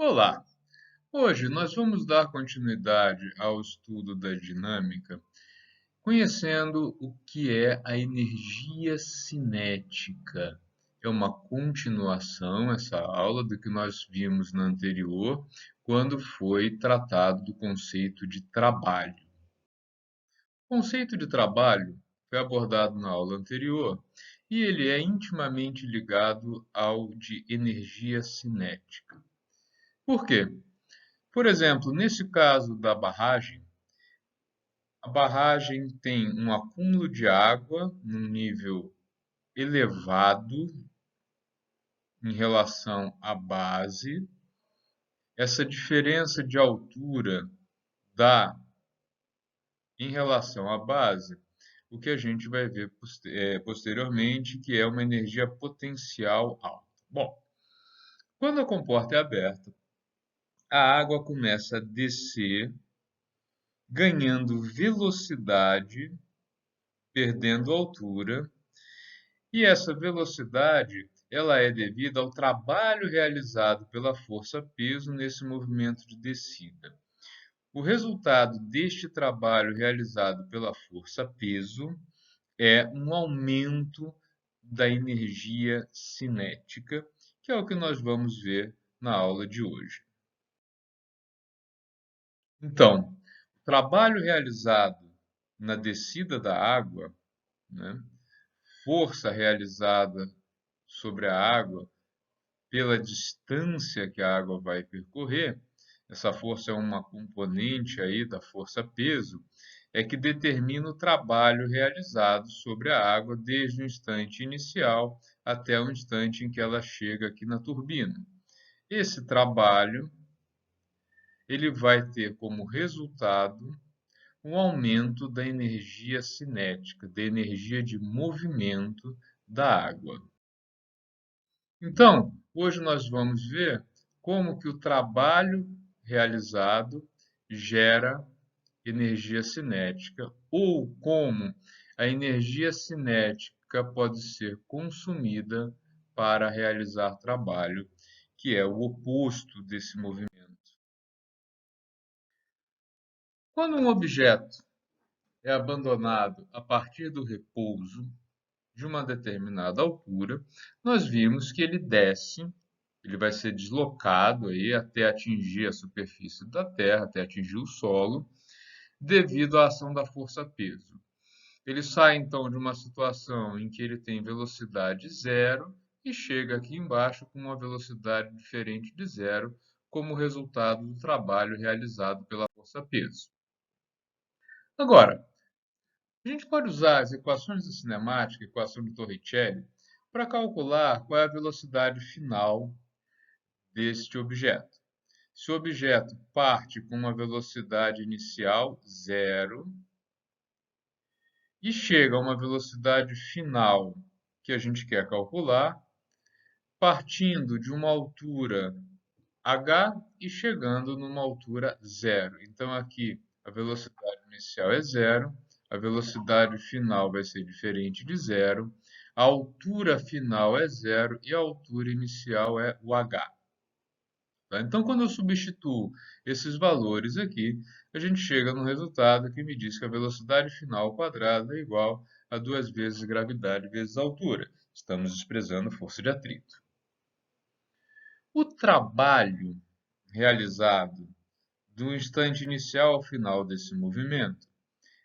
Olá! Hoje nós vamos dar continuidade ao estudo da dinâmica, conhecendo o que é a energia cinética. É uma continuação, essa aula, do que nós vimos na anterior, quando foi tratado do conceito de trabalho. O conceito de trabalho foi abordado na aula anterior e ele é intimamente ligado ao de energia cinética. Por quê? Por exemplo, nesse caso da barragem, a barragem tem um acúmulo de água num nível elevado em relação à base. Essa diferença de altura dá, em relação à base, o que a gente vai ver posteriormente, que é uma energia potencial alta. Bom, quando a comporta é aberta, a água começa a descer, ganhando velocidade, perdendo altura, e essa velocidade ela é devida ao trabalho realizado pela força-peso nesse movimento de descida. O resultado deste trabalho realizado pela força-peso é um aumento da energia cinética, que é o que nós vamos ver na aula de hoje. Então, o trabalho realizado na descida da água, né, força realizada sobre a água pela distância que a água vai percorrer, essa força é uma componente aí da força-peso, é que determina o trabalho realizado sobre a água desde o instante inicial até o instante em que ela chega aqui na turbina. Esse trabalho ele vai ter como resultado um aumento da energia cinética, da energia de movimento da água. Então, hoje nós vamos ver como que o trabalho realizado gera energia cinética ou como a energia cinética pode ser consumida para realizar trabalho, que é o oposto desse movimento. Quando um objeto é abandonado a partir do repouso de uma determinada altura, nós vimos que ele desce, ele vai ser deslocado aí até atingir a superfície da Terra, até atingir o solo, devido à ação da força-peso. Ele sai então de uma situação em que ele tem velocidade zero e chega aqui embaixo com uma velocidade diferente de zero, como resultado do trabalho realizado pela força-peso. Agora, a gente pode usar as equações da cinemática, a equação de Torricelli, para calcular qual é a velocidade final deste objeto. Se o objeto parte com uma velocidade inicial zero e chega a uma velocidade final que a gente quer calcular, partindo de uma altura h e chegando numa altura zero. Então, aqui a velocidade inicial é zero, a velocidade final vai ser diferente de zero, a altura final é zero e a altura inicial é o h. Tá? Então, quando eu substituo esses valores aqui, a gente chega no resultado que me diz que a velocidade final ao quadrado é igual a 2 vezes gravidade vezes altura. Estamos expressando força de atrito. O trabalho realizado do instante inicial ao final desse movimento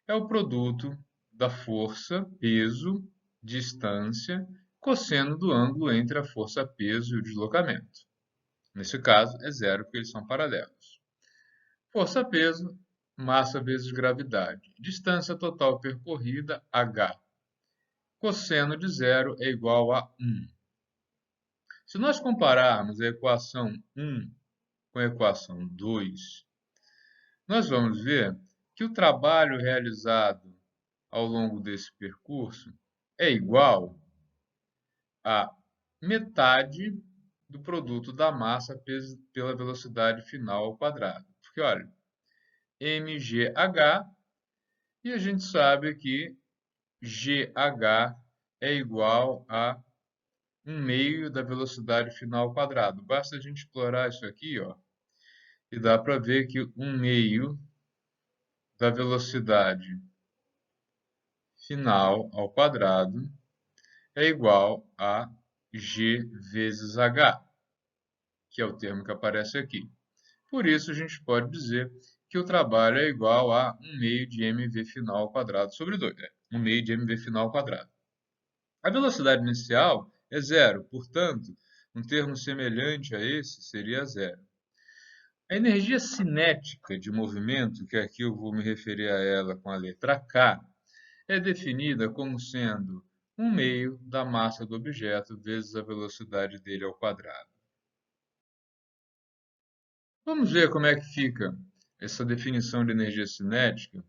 é o produto da força, peso, distância, cosseno do ângulo entre a força, peso e o deslocamento. Nesse caso, é zero, porque eles são paralelos. Força, peso, massa vezes gravidade. Distância total percorrida, h. Cosseno de zero é igual a 1. Se nós compararmos a equação 1 com a equação 2, nós vamos ver que o trabalho realizado ao longo desse percurso é igual a metade do produto da massa pela velocidade final ao quadrado. Porque, olha, mgh, e a gente sabe que gh é igual a 1 meio da velocidade final ao quadrado. Basta a gente explorar isso aqui, ó, E dá para ver que 1/2 da velocidade final ao quadrado é igual a g vezes h, que é o termo que aparece aqui. Por isso, a gente pode dizer que o trabalho é igual a 1/2 de mv final ao quadrado sobre 2. 1/2 de mv final ao quadrado. A velocidade inicial é zero, portanto, um termo semelhante a esse seria zero. A energia cinética de movimento, que aqui eu vou me referir a ela com a letra K, é definida como sendo 1/2 da massa do objeto vezes a velocidade dele ao quadrado. Vamos ver como é que fica essa definição de energia cinética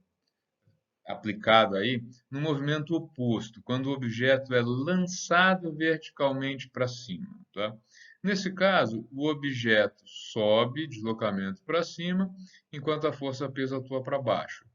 aplicada aí no movimento oposto, quando o objeto é lançado verticalmente para cima. Tá? Nesse caso, o objeto sobe, deslocamento para cima, enquanto a força-peso atua para baixo.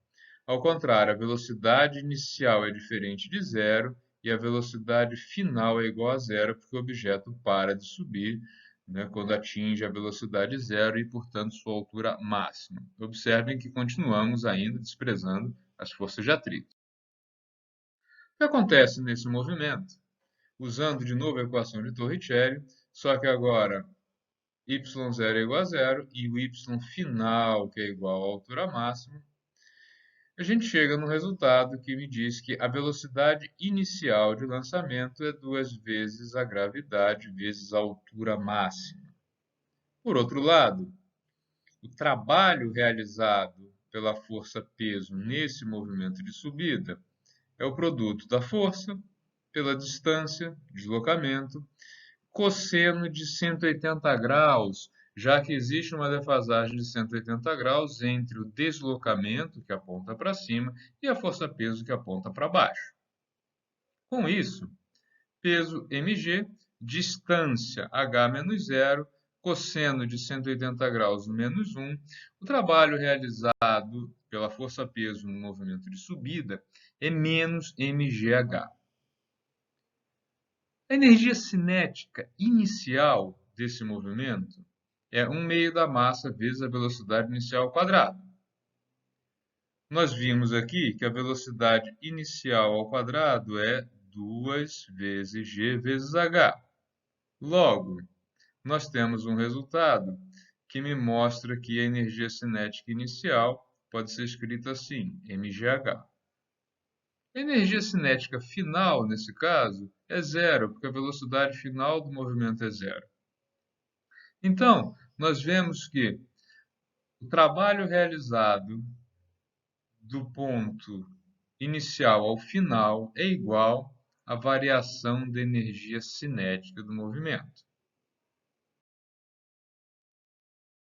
Ao contrário, a velocidade inicial é diferente de zero e a velocidade final é igual a zero, porque o objeto para de subir, né, quando atinge a velocidade zero e, portanto, sua altura máxima. Observem que continuamos ainda desprezando as forças de atrito. O que acontece nesse movimento? Usando de novo a equação de Torricelli, só que agora y0 é igual a zero e o y final, que é igual à altura máxima, a gente chega no resultado que me diz que a velocidade inicial de lançamento é 2 vezes a gravidade vezes a altura máxima. Por outro lado, o trabalho realizado pela força-peso nesse movimento de subida é o produto da força pela distância, deslocamento, cosseno de 180 graus, já que existe uma defasagem de 180 graus entre o deslocamento, que aponta para cima, e a força-peso, que aponta para baixo. Com isso, peso mg, distância h menos 0, cosseno de 180 graus menos 1, o trabalho realizado pela força-peso no movimento de subida é menos mgh. A energia cinética inicial desse movimento é 1/2 da massa vezes a velocidade inicial ao quadrado. Nós vimos aqui que a velocidade inicial ao quadrado é 2 vezes g vezes h. Logo, nós temos um resultado que me mostra que a energia cinética inicial pode ser escrita assim, mgh. A energia cinética final, nesse caso, é zero, porque a velocidade final do movimento é zero. Então, nós vemos que o trabalho realizado do ponto inicial ao final é igual à variação da energia cinética do movimento.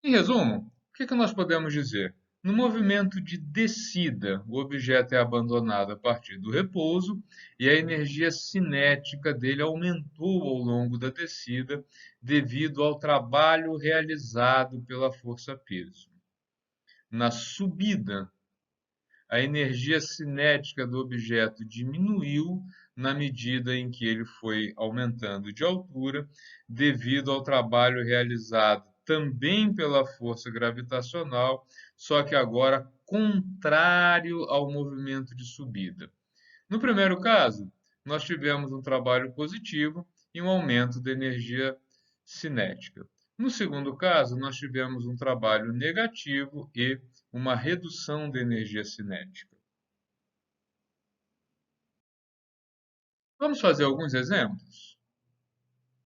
Em resumo, o que nós podemos dizer? No movimento de descida, o objeto é abandonado a partir do repouso e a energia cinética dele aumentou ao longo da descida devido ao trabalho realizado pela força-peso. Na subida, a energia cinética do objeto diminuiu na medida em que ele foi aumentando de altura, devido ao trabalho realizado também pela força gravitacional, só que agora contrário ao movimento de subida. No primeiro caso, nós tivemos um trabalho positivo e um aumento da energia cinética. No segundo caso, nós tivemos um trabalho negativo e uma redução da energia cinética. Vamos fazer alguns exemplos?